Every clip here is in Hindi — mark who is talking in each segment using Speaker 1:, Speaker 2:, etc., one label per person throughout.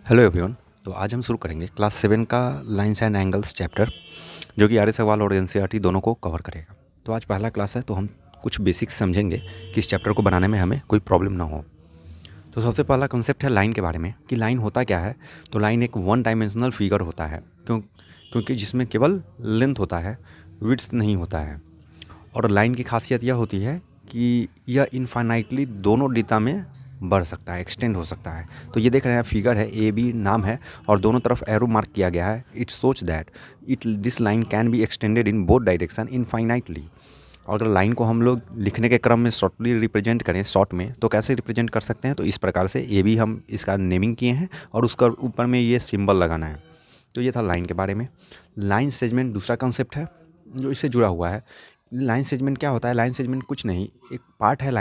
Speaker 1: Hello everyone. तो आज हम शुरू करेंगे क्लास 7 का लाइंस एंड एंगल्स चैप्टर, जो कि आर्य सवाल और एनसीईआरटी दोनों को कवर करेगा। तो आज पहला क्लास है, तो हम कुछ बेसिक्स समझेंगे कि इस चैप्टर को बनाने में हमें कोई प्रॉब्लम ना हो। तो सबसे पहला कॉन्सेप्ट है लाइन के बारे में कि लाइन होता क्या है। तो लाइन एक वन डायमेंशनल फिगर होता है क्योंकि जिसमें केवल लेंथ होता है, विड्थ नहीं होता है। और लाइन की खासियत यह होती है कि यह इनफाइनाइटली दोनों दिशा में बढ़ सकता है, एक्सटेंड हो सकता है। तो ये देख रहे हैं, फिगर है, ए बी नाम है और दोनों तरफ एरो मार्क किया गया है। इट सोच that this line can be extended in both direction infinitely. और अगर लाइन को हम लोग लिखने के क्रम में शॉर्टली रिप्रेजेंट करें, शॉर्ट में, तो कैसे रिप्रेजेंट कर सकते हैं? तो इस प्रकार से ए बी हम इसका नेमिंग किए हैं और उसका ऊपर में ये सिंबल लगाना है। तो ये था लाइन के बारे में। लाइन सेगमेंट दूसरा कंसेप्ट है जो इससे जुड़ा हुआ है। लाइन सेगमेंट क्या होता है? लाइन सेगमेंट कुछ नहीं, एक पार्ट है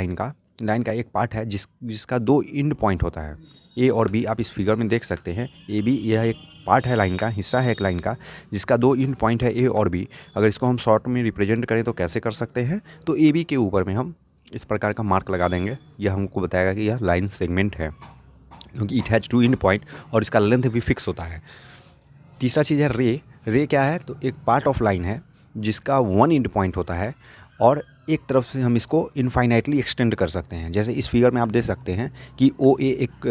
Speaker 1: लाइन का एक पार्ट है जिसका दो एंड पॉइंट होता है, ए और बी। आप इस फिगर में देख सकते हैं, ए बी, यह एक पार्ट है लाइन का, हिस्सा है एक लाइन का जिसका दो एंड पॉइंट है, ए और बी। अगर इसको हम शॉर्ट में रिप्रेजेंट करें तो कैसे कर सकते हैं? तो ए बी के ऊपर में हम इस प्रकार का मार्क लगा देंगे। यह हमको बताएगा कि यह लाइन सेगमेंट है, क्योंकि it has two end point और इसका लेंथ भी फिक्स होता है। तीसरा चीज़ है रे। रे क्या है? तो एक पार्ट ऑफ लाइन है जिसका वन एंड पॉइंट होता है और एक तरफ से हम इसको इनफाइनाइटली एक्सटेंड कर सकते हैं। जैसे इस फिगर में आप देख सकते हैं कि ओ ए एक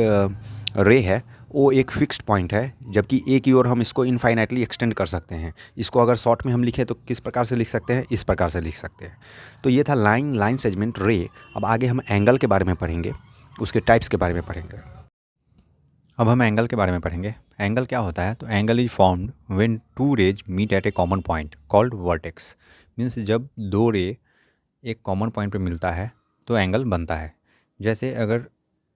Speaker 1: रे है, ओ एक फिक्स्ड पॉइंट है, जबकि ए की ओर हम इसको इनफाइनाइटली एक्सटेंड कर सकते हैं। इसको अगर शॉर्ट में हम लिखें तो किस प्रकार से लिख सकते हैं? इस प्रकार से लिख सकते हैं। तो ये था लाइन सेगमेंट, रे। अब आगे हम एंगल के बारे में पढ़ेंगे, उसके टाइप्स के बारे में पढ़ेंगे। अब हम एंगल के बारे में पढ़ेंगे। एंगल क्या होता है? तो angle is formed when two rays meet at a common point called vertex. Means जब दो रे एक कॉमन पॉइंट पे मिलता है तो एंगल बनता है। जैसे अगर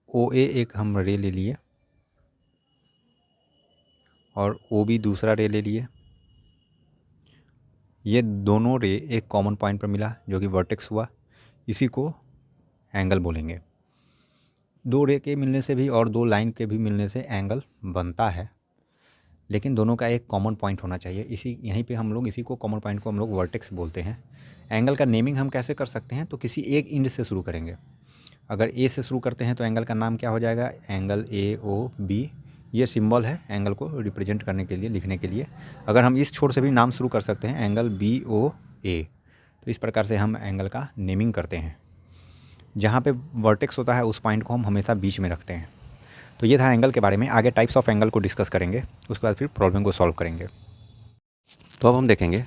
Speaker 1: ओ ए एक हम रे ले लिए और ओ बी दूसरा रे ले लिए, ये दोनों रे एक कॉमन पॉइंट पर मिला जो कि वर्टेक्स हुआ, इसी को एंगल बोलेंगे। दो रे के मिलने से भी और दो लाइन के भी मिलने से एंगल बनता है, लेकिन दोनों का एक कॉमन पॉइंट होना चाहिए। यहीं पे हम लोग इसी को कॉमन पॉइंट को हम लोग वर्टेक्स बोलते हैं। एंगल का नेमिंग हम कैसे कर सकते हैं? तो किसी एक इंड से शुरू करेंगे। अगर ए से शुरू करते हैं तो एंगल का नाम क्या हो जाएगा? Angle A O B. ये सिंबल है एंगल को रिप्रेजेंट करने के लिए, लिखने के लिए। अगर हम इस छोर से भी नाम शुरू कर सकते हैं, एंगल बी ओ ए। तो इस प्रकार से हम एंगल का नेमिंग करते हैं। जहाँ पे वर्टेक्स होता है उस पॉइंट को हम हमेशा बीच में रखते हैं। तो ये था एंगल के बारे में। आगे टाइप्स ऑफ एंगल को डिस्कस करेंगे, उसके बाद फिर प्रॉब्लम को सॉल्व करेंगे। तो अब हम देखेंगे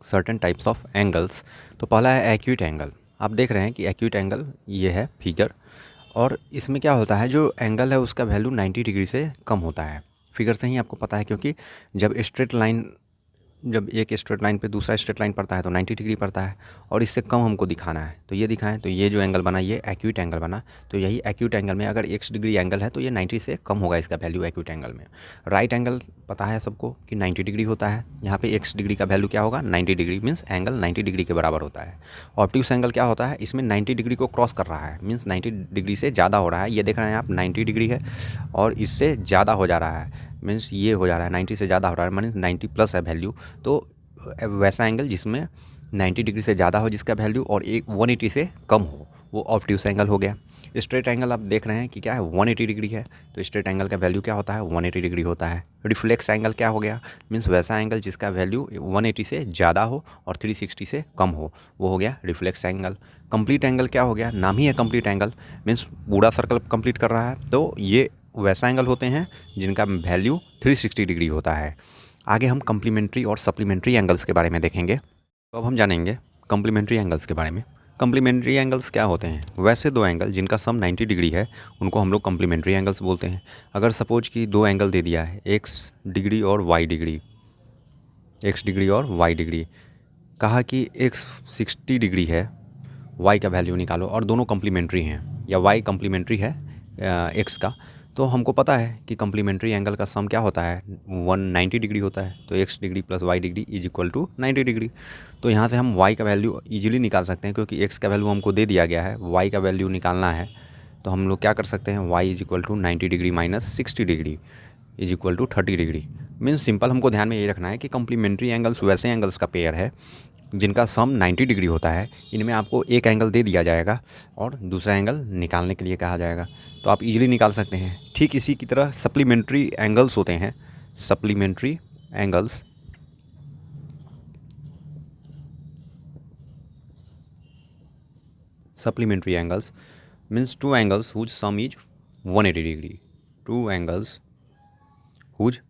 Speaker 1: सर्टेन टाइप्स ऑफ एंगल्स। तो पहला है एक्यूट एंगल। आप देख रहे हैं कि एक्यूट एंगल ये है फिगर, और इसमें क्या होता है, जो एंगल है उसका वैल्यू 90 डिग्री से कम होता है। फिगर से ही आपको पता है, क्योंकि जब एक स्ट्रेट लाइन पे दूसरा स्ट्रेट लाइन पड़ता है तो 90 डिग्री पड़ता है, और इससे कम हमको दिखाना है तो ये दिखाएं। तो ये जो एंगल बना, ये एक्यूट एंगल बना। तो यही एक्यूट एंगल में अगर x डिग्री एंगल है तो ये 90 से कम होगा इसका वैल्यू एक्यूट एंगल में। राइट एंगल पता है सबको कि 90 डिग्री होता है। यहाँ पे x डिग्री का वैल्यू क्या होगा? 90 डिग्री। मीन्स एंगल 90 डिग्री के बराबर होता है। ऑब्ट्यूस एंगल क्या होता है? इसमें 90 डिग्री को क्रॉस कर रहा है, मीन्स 90 डिग्री से ज़्यादा हो रहा है। ये देख रहे हैं आप, 90 डिग्री है और इससे ज़्यादा हो जा रहा है, मीन्स ये हो जा रहा है 90 से ज़्यादा हो रहा है, मीन्स 90 प्लस है वैल्यू। तो वैसा एंगल जिसमें 90 डिग्री से ज़्यादा हो जिसका वैल्यू, और 180 से कम हो, वो ऑब्ट्यूस एंगल हो गया। स्ट्रेट एंगल आप देख रहे हैं कि क्या है? 180 डिग्री है। तो स्ट्रेट एंगल का वैल्यू क्या होता है? 180 डिग्री होता है। रिफ्लेक्स एंगल क्या हो गया? मीन्स वैसा एंगल जिसका वैल्यू 180 से ज़्यादा हो और 360 से कम हो, वो हो गया रिफ्लेक्स एंगल। कंप्लीट एंगल क्या हो गया? नाम ही है कंप्लीट एंगल, मीन्स पूरा सर्कल कंप्लीट कर रहा है। तो ये वैसा एंगल होते हैं जिनका वैल्यू 360 डिग्री होता है। आगे हम कम्प्लीमेंट्री और सप्लीमेंट्री एंगल्स के बारे में देखेंगे। तो अब हम जानेंगे कम्प्लीमेंट्री एंगल्स के बारे में। कम्प्लीमेंट्री एंगल्स क्या होते हैं? वैसे दो एंगल जिनका सम 90 डिग्री है उनको हम लोग कम्प्लीमेंट्री एंगल्स बोलते हैं। अगर सपोज कि दो एंगल दे दिया है, एक्स डिग्री और वाई डिग्री, एक्स डिग्री और वाई डिग्री, कहा कि एक्स 60 डिग्री है, वाई का वैल्यू निकालो, और दोनों कम्प्लीमेंट्री हैं, या वाई कम्प्लीमेंट्री है एक्स का, तो हमको पता है कि कम्प्लीमेंट्री एंगल का सम क्या होता है? 190 डिग्री होता है। तो x degree plus y degree is equal to 90 degree. तो यहाँ से हम वाई का वैल्यू इजीली निकाल सकते हैं, क्योंकि एक्स का वैल्यू हमको दे दिया गया है, वाई का वैल्यू निकालना है। तो हम लोग क्या कर सकते हैं? Y is equal to 90 degree minus 60 degree is equal to 30 degree. Means simple हमको ध्यान में ये रखना है कि कम्प्लीमेंट्री एंगल्स वैसे एंगल्स का पेयर है जिनका सम 90 डिग्री होता है, इनमें आपको एक एंगल दे दिया जाएगा और दूसरा एंगल निकालने के लिए कहा जाएगा, तो आप इजीली निकाल सकते हैं। ठीक इसी की तरह सप्लीमेंट्री एंगल्स होते हैं। Supplementary angles supplementary angles means two angles whose sum is 180 degree. Two angles whose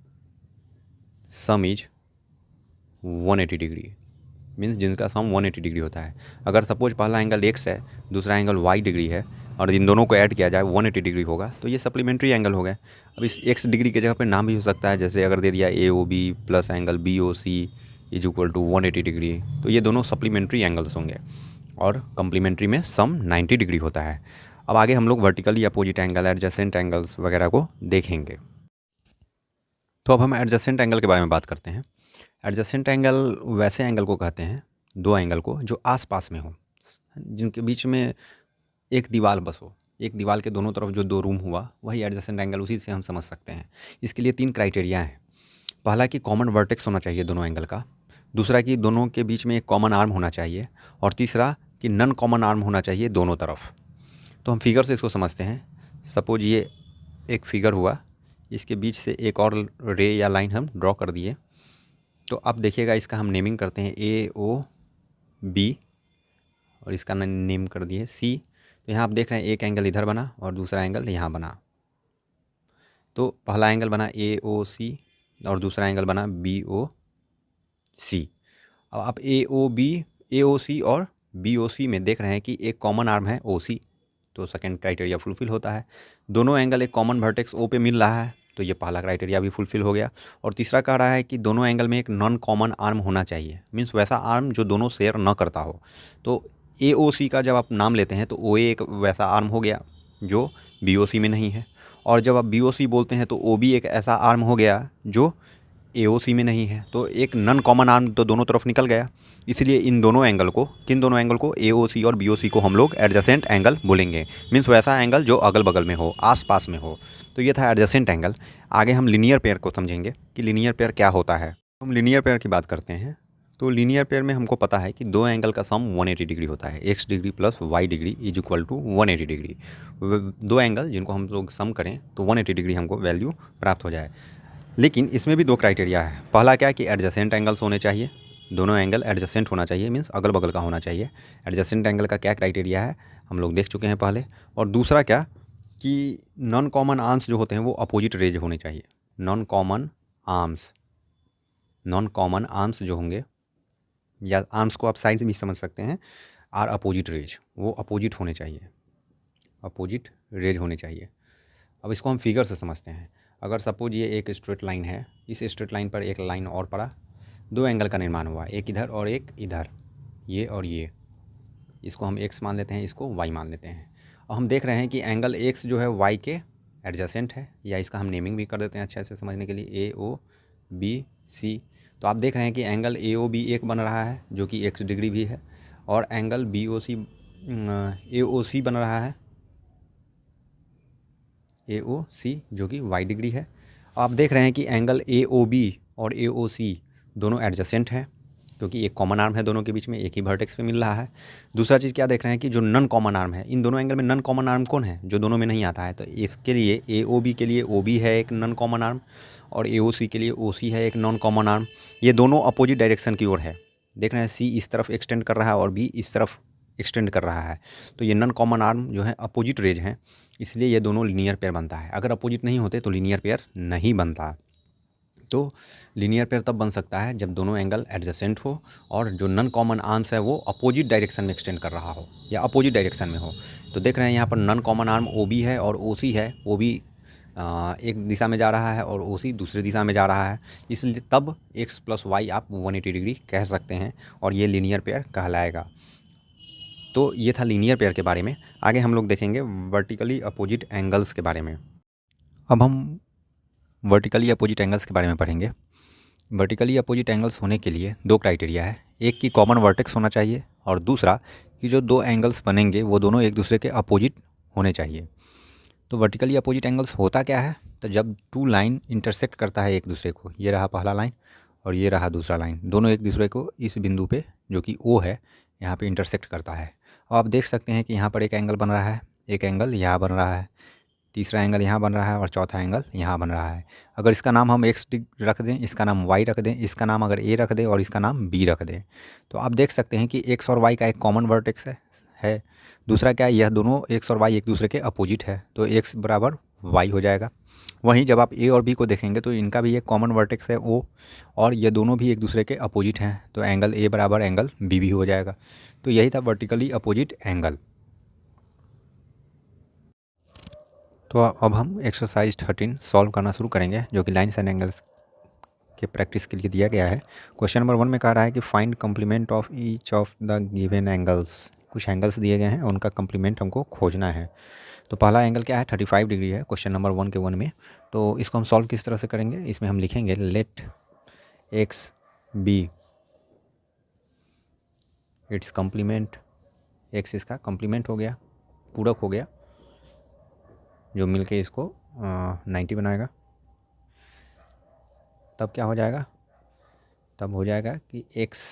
Speaker 1: sum is 180 degree means जिनका सम 180 डिग्री होता है। अगर सपोज पहला एंगल x है, दूसरा एंगल y डिग्री है और इन दोनों को ऐड किया जाए 180 डिग्री होगा, तो ये सप्लीमेंट्री एंगल हो गए। अब इस x डिग्री के जगह पे नाम भी हो सकता है, जैसे अगर दे दिया AOB plus angle BOC is equal to 180 degree, तो ये दोनों सप्लीमेंट्री एंगल्स होंगे और कम्प्लीमेंट्री में सम 90 डिग्री होता है। अब आगे हम लोग vertically opposite angle, adjacent angles वगैरह को देखेंगे। तो अब हम एडजेसेंट एंगल के बारे में बात करते हैं। एडजेसेंट एंगल वैसे एंगल को कहते हैं, दो एंगल को जो आसपास में हो, जिनके बीच में एक दीवार बस हो, एक दीवार के दोनों तरफ जो दो रूम हुआ वही एडजेसेंट एंगल, उसी से हम समझ सकते हैं। इसके लिए 3 क्राइटेरिया हैं। पहला कि कॉमन वर्टेक्स होना चाहिए दोनों एंगल का, दूसरा कि दोनों के बीच में एक कॉमन आर्म होना चाहिए, और तीसरा कि नन कॉमन आर्म होना चाहिए दोनों तरफ। तो हम फिगर से इसको समझते हैं। सपोज ये एक फिगर हुआ, इसके बीच से एक और रे या लाइन हम ड्रॉ कर दिए, तो अब देखिएगा इसका हम नेमिंग करते हैं AOB और इसका नेम कर दिए C। तो यहाँ आप देख रहे हैं एक एंगल इधर बना और दूसरा एंगल यहाँ बना। तो पहला एंगल बना AOC और दूसरा एंगल बना BOC। अब आप AOC और BOC में देख रहे हैं कि एक कॉमन आर्म है OC, तो सेकंड क्राइटेरिया फुलफ़िल होता है। दोनों एंगल एक कॉमन वर्टेक्स O पे मिल रहा है, तो ये पहला क्राइटेरिया भी फुलफ़िल हो गया। और तीसरा कह रहा है कि दोनों एंगल में एक नॉन कॉमन आर्म होना चाहिए, मीन्स वैसा आर्म जो दोनों शेयर न करता हो। तो AOC का जब आप नाम लेते हैं तो OA एक वैसा आर्म हो गया जो BOC में नहीं है, और जब आप BOC बोलते हैं तो OB एक ऐसा आर्म हो गया जो AOC में नहीं है। तो एक नन कॉमन आर्म तो दोनों तरफ निकल गया। इसलिए इन दोनों एंगल को, किन दोनों एंगल को, AOC और BOC को हम लोग एडजेसेंट एंगल बोलेंगे, मीन्स वैसा एंगल जो अगल बगल में हो, आसपास में हो। तो ये था एडजेसेंट एंगल। आगे हम लीनियर पेयर को समझेंगे कि लीनियर पेयर क्या होता है। हम लीनियर पेयर की बात करते हैं तो लीनियर पेयर में हमको पता है कि दो एंगल का सम 180 डिग्री होता है। x degree plus y degree is equal to 180 degree. दो एंगल जिनको हम लोग सम करें तो 180 डिग्री हमको वैल्यू प्राप्त हो जाए। लेकिन इसमें भी 2 क्राइटेरिया है। पहला क्या कि एडजेसेंट एंगल्स होने चाहिए, दोनों एंगल एडजेसेंट होना चाहिए, मीन्स अगल बगल का होना चाहिए। एडजेसेंट एंगल का क्या क्राइटेरिया है हम लोग देख चुके हैं पहले। और दूसरा क्या कि नॉन कॉमन आर्म्स जो होते हैं वो अपोजिट रेज होने चाहिए। नॉन कॉमन आर्म्स जो होंगे, या आर्म्स को आप साइड से भी समझ सकते हैं, आर अपोजिट रेज, वो अपोजिट होने चाहिए, अपोजिट रेज होने चाहिए। अब इसको हम फिगर से समझते हैं। अगर सपोज ये एक स्ट्रेट लाइन है, इस स्ट्रेट लाइन पर एक लाइन और पड़ा, दो एंगल का निर्माण हुआ, एक इधर और एक इधर, ये और ये, इसको हम x मान लेते हैं, इसको y मान लेते हैं। और हम देख रहे हैं कि एंगल x जो है y के एडजेसेंट है, या इसका हम नेमिंग भी कर देते हैं अच्छे से समझने के लिए, AOBC। तो आप देख रहे हैं कि एंगल AOB एक बन रहा है जो कि x डिग्री भी है, और एंगल AOC बन रहा है, AOC जो कि y डिग्री है। आप देख रहे हैं कि एंगल AOB और AOC दोनों एडजेसेंट है, क्योंकि एक कॉमन आर्म है दोनों के बीच में, एक ही वर्टेक्स पे मिल रहा है। दूसरा चीज़ क्या देख रहे हैं कि जो नन कॉमन आर्म है, इन दोनों एंगल में नन कॉमन आर्म कौन है, जो दोनों में नहीं आता है। तो इसके लिए AOB के लिए OB है एक नन कॉमन आर्म, और AOC के लिए OC है एक नॉन कॉमन आर्म। ये दोनों अपोजिट डायरेक्शन की ओर है। देख रहे हैं C इस तरफ एक्सटेंड कर रहा है और B इस तरफ एक्सटेंड कर रहा है। तो ये नन कॉमन आर्म जो है अपोजिट रेज हैं, इसलिए ये दोनों लीनियर पेयर बनता है। अगर अपोजिट नहीं होते तो लीनियर पेयर नहीं बनता। तो लीनियर पेयर तब बन सकता है जब दोनों एंगल एडजेसेंट हो और जो नन कॉमन आर्म्स है वो अपोजिट डायरेक्शन में एक्सटेंड कर रहा हो या अपोजिट डायरेक्शन में हो। तो देख रहे हैं यहाँ पर नन कॉमन आर्म OB है और OC है। OB एक दिशा में जा रहा है और OC दूसरी दिशा में जा रहा है, इसलिए तब x + y आप 180 डिग्री कह सकते हैं और ये लीनियर पेयर कहलाएगा। तो ये था लीनियर पेयर के बारे में। आगे हम लोग देखेंगे वर्टिकली अपोजिट एंगल्स के बारे में। अब हम वर्टिकली अपोजिट एंगल्स के बारे में पढ़ेंगे। वर्टिकली अपोजिट एंगल्स होने के लिए 2 क्राइटेरिया है, एक कि कॉमन वर्टेक्स होना चाहिए और दूसरा कि जो 2 एंगल्स बनेंगे वो दोनों एक दूसरे के अपोजिट होने चाहिए। तो वर्टिकली अपोजिट एंगल्स होता क्या है, तो जब 2 लाइन इंटरसेक्ट करता है एक दूसरे को, ये रहा पहला लाइन और ये रहा दूसरा लाइन, दोनों एक दूसरे को इस बिंदु पे जो कि ओ है यहाँ पे इंटरसेक्ट करता है। और आप देख सकते हैं कि यहाँ पर एक एंगल बन रहा है, एक एंगल यहाँ बन रहा है, तीसरा एंगल यहाँ बन रहा है और चौथा एंगल यहाँ बन रहा है। अगर इसका नाम हम एक्स रख दें, इसका नाम वाई रख दें, इसका नाम अगर ए रख दें और इसका नाम बी रख दें, तो आप देख सकते हैं कि एक्स और वाई का एक कॉमन वर्टेक्स है। दूसरा क्या है, यह दोनों एक्स और वाई एक दूसरे के अपोजिट है, तो एक्स बराबर वाई हो जाएगा। वहीं जब आप ए और बी को देखेंगे तो इनका भी एक कॉमन वर्टेक्स है ओ, और ये दोनों भी एक दूसरे के अपोजिट हैं, तो एंगल ए बराबर एंगल बी भी हो जाएगा। तो यही था वर्टिकली अपोजिट एंगल। तो अब हम एक्सरसाइज 13 सॉल्व करना शुरू करेंगे, जो कि लाइन्स एंड एंगल्स के प्रैक्टिस के लिए दिया गया है। क्वेश्चन नंबर 1 में कह रहा है कि find complement of each of the given angles. कुछ एंगल्स दिए गए हैं, उनका कम्प्लीमेंट हमको खोजना है। तो पहला एंगल क्या है, 35 डिग्री है क्वेश्चन नंबर 1 के 1 में। तो इसको हम सॉल्व किस तरह से करेंगे, इसमें हम लिखेंगे let x be its complement. X इसका कम्प्लीमेंट हो गया, पूरक हो गया, जो मिलके इसको 90 बनाएगा। तब क्या हो जाएगा, तब हो जाएगा कि x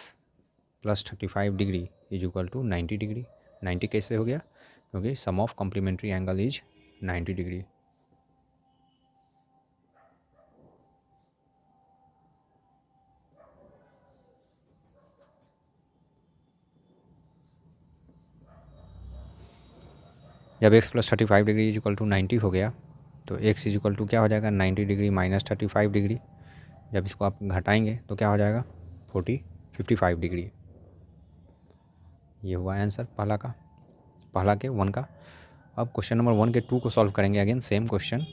Speaker 1: plus 35 degree is equal to 90 degree. 90 कैसे हो गया, क्योंकि sum of complementary angle is 90 degree. जब x plus 35 degree is equal to 90 हो गया, तो x इज इक्वल टू क्या हो जाएगा, 90 डिग्री माइनस 35 डिग्री। जब इसको आप घटाएंगे तो क्या हो जाएगा, 55 डिग्री। ये हुआ आंसर पहला के 1 का। अब क्वेश्चन नंबर 1 के 2 को सॉल्व करेंगे। Again same question.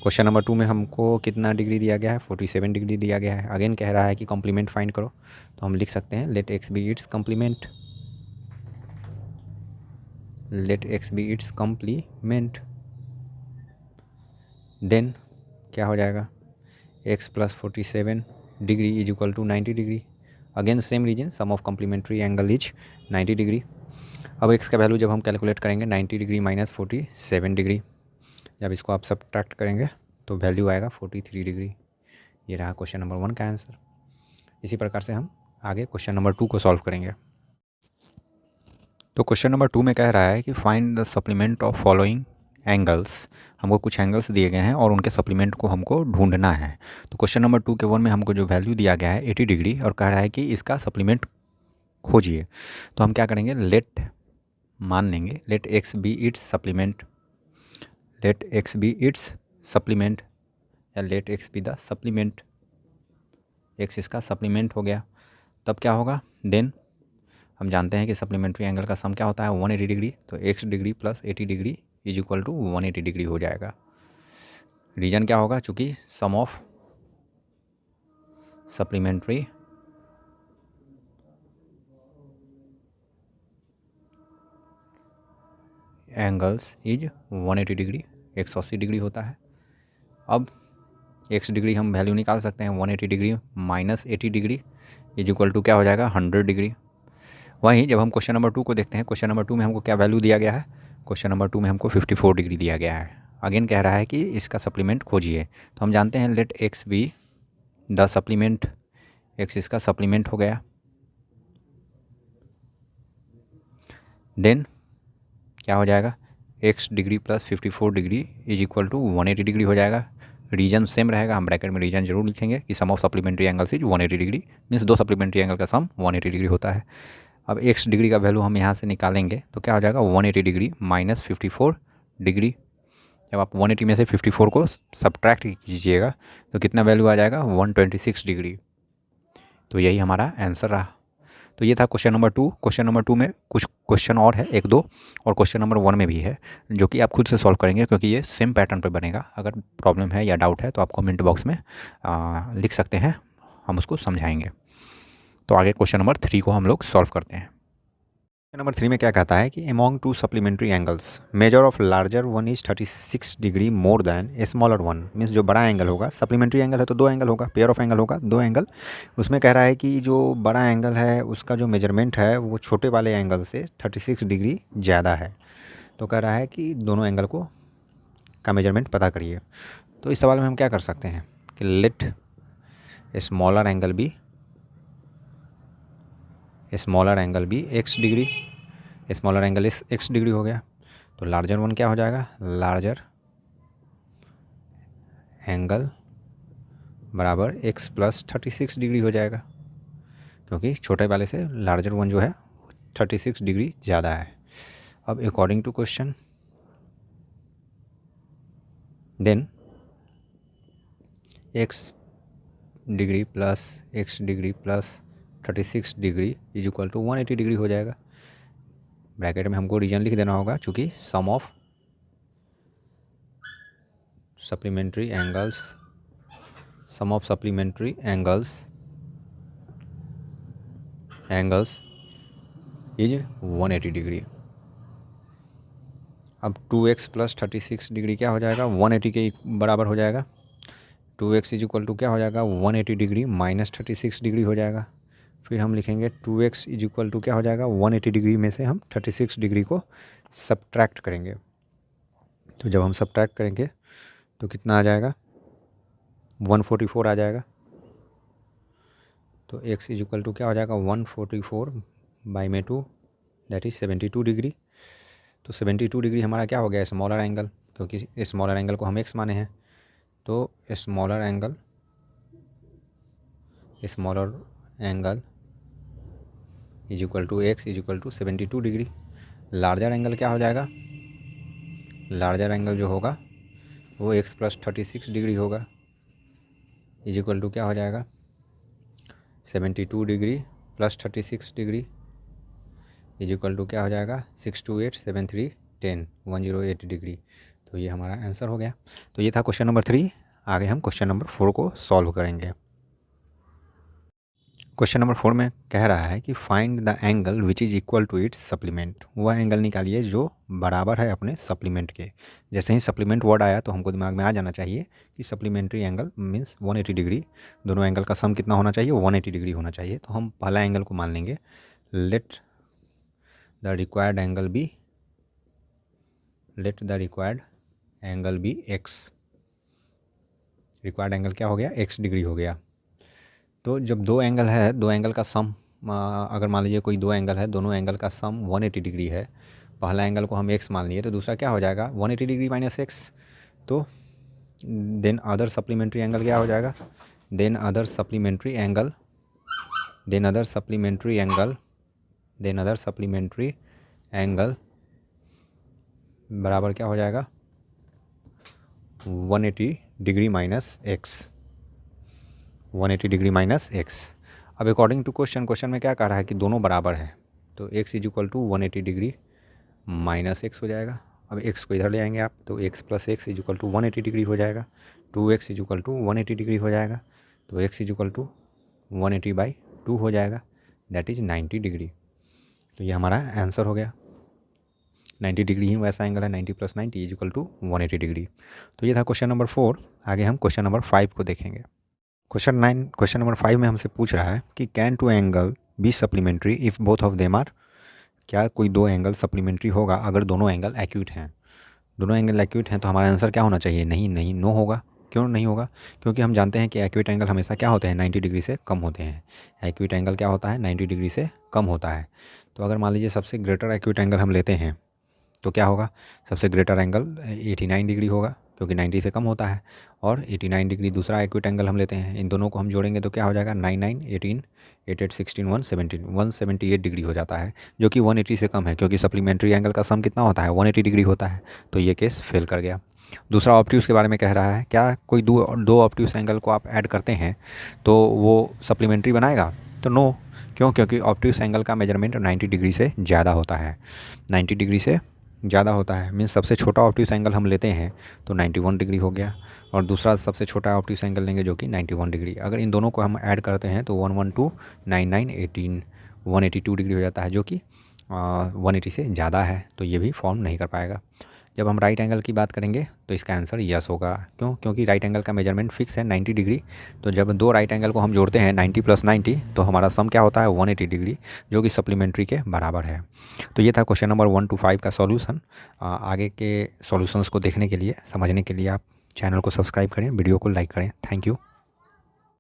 Speaker 1: Question number 2 में हमको कितना डिग्री दिया गया है, 47 डिग्री दिया गया है। अगेन कह रहा है कि कॉम्प्लीमेंट फाइंड करो, तो हम लिख सकते हैं let x be its complement. Let x be its complement, then क्या हो जाएगा, x plus 47 degree is equal to 90 degree. Again same reason, sum of complementary angle is 90 degree. अब x का वैल्यू जब हम कैलकुलेट करेंगे 90 डिग्री माइनस 47 डिग्री, जब इसको आप सब्ट्रैक्ट करेंगे तो वैल्यू आएगा 43 डिग्री। ये रहा क्वेश्चन नंबर 1 का आंसर। इसी प्रकार से हम आगे क्वेश्चन नंबर 2 को सॉल्व करेंगे। तो क्वेश्चन नंबर 2 में कह रहा है कि find the supplement of following angles. हमको कुछ एंगल्स दिए गए हैं और उनके सप्लीमेंट को हमको ढूंढना है। तो क्वेश्चन नंबर 2 के 1 में हमको जो वैल्यू दिया गया है 80 डिग्री, और कह रहा है कि इसका सप्लीमेंट खोजिए। तो हम क्या करेंगे, लेट मान लेंगे let x be its supplement, let x be its supplement, या let x be the supplement. X इसका सप्लीमेंट हो गया, तब क्या होगा, देन हम जानते हैं कि सप्लीमेंट्री एंगल का सम क्या होता है, 180 डिग्री। तो x degree plus 80 degree is equal to 180 degree हो जाएगा। रीजन क्या होगा, चूँकि sum of supplementary angles is 180 degree, 180 degree होता है। अब x डिग्री हम वैल्यू निकाल सकते हैं, 180 degree minus 80 degree is equal to क्या हो जाएगा, 100 डिग्री। वहीं जब हम क्वेश्चन नंबर 2 को देखते हैं, क्वेश्चन नंबर 2 में हमको क्या वैल्यू दिया गया है, क्वेश्चन नंबर 2 में हमको 54 डिग्री दिया गया है। अगेन कह रहा है कि इसका सप्लीमेंट खोजिए। तो हम जानते हैं let x be the supplement, x इसका सप्लीमेंट हो गया। देन क्या हो जाएगा, x degree plus 54 degree is equal to 180 degree हो जाएगा। रीजन सेम रहेगा, हम ब्रैकेट में रीजन जरूर लिखेंगे कि sum of supplementary angles is 180 degree, means दो सप्लीमेंट्री एंगल का सम 180 डिग्री होता है। अब x डिग्री का वैल्यू हम यहाँ से निकालेंगे तो क्या हो जाएगा, 180 डिग्री माइनस 54 डिग्री। जब आप 180 में से 54 को सब्ट्रैक्ट कीजिएगा तो कितना वैल्यू आ जाएगा, 126 डिग्री। तो यही हमारा आंसर रहा। तो ये था क्वेश्चन नंबर 2। क्वेश्चन नंबर 2 में कुछ क्वेश्चन और है, 1-2, और क्वेश्चन नंबर 1 में भी है, जो कि आप खुद से सॉल्व करेंगे, क्योंकि ये सेम पैटर्न पर बनेगा। अगर प्रॉब्लम है या डाउट है तो आप कमेंट बॉक्स में लिख सकते हैं, हम उसको समझाएंगे। तो आगे क्वेश्चन नंबर 3 को हम लोग सॉल्व करते हैं। क्वेश्चन नंबर 3 में क्या कहता है कि among to supplementary angles measure of larger one is 36 degree more than a smaller one. Means जो बड़ा एंगल होगा, सप्लीमेंट्री एंगल है तो दो एंगल होगा, पेयर ऑफ एंगल होगा, दो एंगल। उसमें कह रहा है कि जो बड़ा एंगल है उसका जो मेजरमेंट है वो छोटे वाले एंगल से 36 डिग्री ज़्यादा है। तो कह रहा है कि दोनों एंगल को का मेजरमेंट पता करिए। तो इस सवाल में हम क्या कर सकते हैं कि लेट smaller angle be x degree, smaller angle इस x डिग्री हो गया। तो लार्जर वन क्या हो जाएगा, लार्जर एंगल बराबर x प्लस 36 डिग्री हो जाएगा, क्योंकि छोटे वाले से लार्जर वन जो है 36 डिग्री ज़्यादा है। अब according to question then x degree plus 36 degree is equal to 180 degree हो जाएगा। ब्रैकेट में हमको रीजन लिख देना होगा, चूँकि sum of supplementary angles is 180 degree. अब 2x प्लस 36 डिग्री क्या हो जाएगा, 180 के बराबर हो जाएगा। 2x इज इक्वल टू क्या हो जाएगा, 180 डिग्री माइनस 36 डिग्री हो जाएगा। फिर हम लिखेंगे 2x इज इक्वल टू क्या हो जाएगा, 180 डिग्री में से हम 36 डिग्री को सब्ट्रैक्ट करेंगे। तो जब हम सब्ट्रैक्ट करेंगे तो कितना आ जाएगा, 144 आ जाएगा। तो x इज इक्वल टू क्या हो जाएगा, 144 बाई में 2 दैट इज़ 72 डिग्री। तो 72 डिग्री हमारा क्या हो गया, स्मॉलर एंगल, क्योंकि स्मॉलर एंगल को हम x माने हैं। तो smaller angle is equal to x is equal to 72 degree. Larger angle क्या हो जाएगा, लार्जर एंगल जो होगा वो x प्लस 36 डिग्री होगा, इज इक्वल टू क्या हो जाएगा, 72 degree plus 36 degree is equal to क्या हो जाएगा, 628 73 10 108 डिग्री। तो ये हमारा आंसर हो गया। तो ये था क्वेश्चन नंबर 3। आगे हम क्वेश्चन नंबर 4 को सॉल्व करेंगे। क्वेश्चन नंबर 4 में कह रहा है कि find the angle which is equal to its supplement. वह एंगल निकालिए जो बराबर है अपने सप्लीमेंट के। जैसे ही सप्लीमेंट वर्ड आया तो हमको दिमाग में आ जाना चाहिए कि सप्लीमेंट्री एंगल मीन्स 180 डिग्री। दोनों एंगल का सम कितना होना चाहिए, 180 डिग्री होना चाहिए। तो हम पहला एंगल को मान लेंगे, let the required angle be x. Required angle क्या हो गया, x डिग्री हो गया। तो जब दो एंगल है, दो एंगल का सम, अगर मान लीजिए कोई दो एंगल है, दोनों एंगल का सम 180 डिग्री है, पहला एंगल को हम x मान लिए तो दूसरा क्या हो जाएगा, 180 डिग्री माइनस x। तो देन अदर सप्लीमेंट्री एंगल क्या हो जाएगा, देन अदर सप्लीमेंट्री एंगल बराबर क्या हो जाएगा, 180 degree minus x। 180 degree minus x। अब अकॉर्डिंग टू क्वेश्चन में क्या कह रहा है कि दोनों बराबर है, तो x is equal to 180 degree minus x हो जाएगा। अब x को इधर ले आएंगे आप, तो x plus x is equal to 180 degree हो जाएगा। 2x is equal to 180 degree हो जाएगा। तो x is equal to 180 by 2 हो जाएगा, दैट इज़ 90 डिग्री। तो ये हमारा आंसर हो गया। 90 डिग्री ही वैसा एंगल है, 90 plus 90 is equal to 180 degree. तो ये था क्वेश्चन नंबर 4। आगे हम क्वेश्चन नंबर 5 को देखेंगे। क्वेश्चन नंबर 5 में हमसे पूछ रहा है कि can two angle be supplementary if both of them are. क्या कोई दो एंगल सप्लीमेंट्री होगा अगर दोनों एंगल एक्यूट हैं। दोनों एंगल एक्यूट हैं तो हमारा आंसर क्या होना चाहिए, नहीं, नो होगा। क्यों नहीं होगा, क्योंकि हम जानते हैं कि एक्यूट एंगल हमेशा क्या होते हैं, 90 डिग्री से कम होते हैं। एक्यूट एंगल क्या होता है, 90 डिग्री से कम होता है। तो अगर मान लीजिए सबसे ग्रेटर एक्यूट एंगल हम लेते हैं तो क्या होगा, सबसे ग्रेटर एंगल 89 डिग्री होगा, क्योंकि 90 से कम होता है। और 89 डिग्री दूसरा एक्यूट एंगल हम लेते हैं, इन दोनों को हम जोड़ेंगे तो क्या हो जाएगा, 9 9 18 8 8 16 178 डिग्री हो जाता है, जो कि 180 से कम है, क्योंकि सप्लीमेंट्री एंगल का सम कितना होता है, 180 डिग्री होता है। तो ये केस फेल कर गया। दूसरा ऑब्ट्यूस के बारे में कह रहा है, क्या कोई दो ऑब्ट्यूस एंगल को आप ऐड करते हैं तो वो सप्लीमेंट्री बनाएगा, तो नो। क्यों, क्योंकि ऑब्ट्यूस एंगल का मेजरमेंट 90 डिग्री से ज़्यादा होता है। 90 डिग्री से ज़्यादा होता है मीन्स सबसे छोटा ऑब्ट्यूस एंगल हम लेते हैं तो 91 डिग्री हो गया, और दूसरा सबसे छोटा ऑब्ट्यूस एंगल लेंगे जो कि 91 डिग्री। अगर इन दोनों को हम ऐड करते हैं तो 112 99 18 182 डिग्री हो जाता है, जो कि 180 से ज़्यादा है। तो ये भी फॉर्म नहीं कर पाएगा। जब हम राइट एंगल की बात करेंगे तो इसका आंसर यस होगा। क्यों, क्योंकि राइट एंगल का मेजरमेंट फिक्स है 90 डिग्री। तो जब दो राइट एंगल को हम जोड़ते हैं 90 प्लस 90 तो हमारा सम क्या होता है, 180 डिग्री, जो कि सप्लीमेंट्री के बराबर है। तो ये था क्वेश्चन नंबर 1 to 5 का सॉल्यूशन। आगे के सॉल्यूशंस को देखने के लिए, समझने के लिए आप चैनल को सब्सक्राइब करें, वीडियो को लाइक करें। Thank you.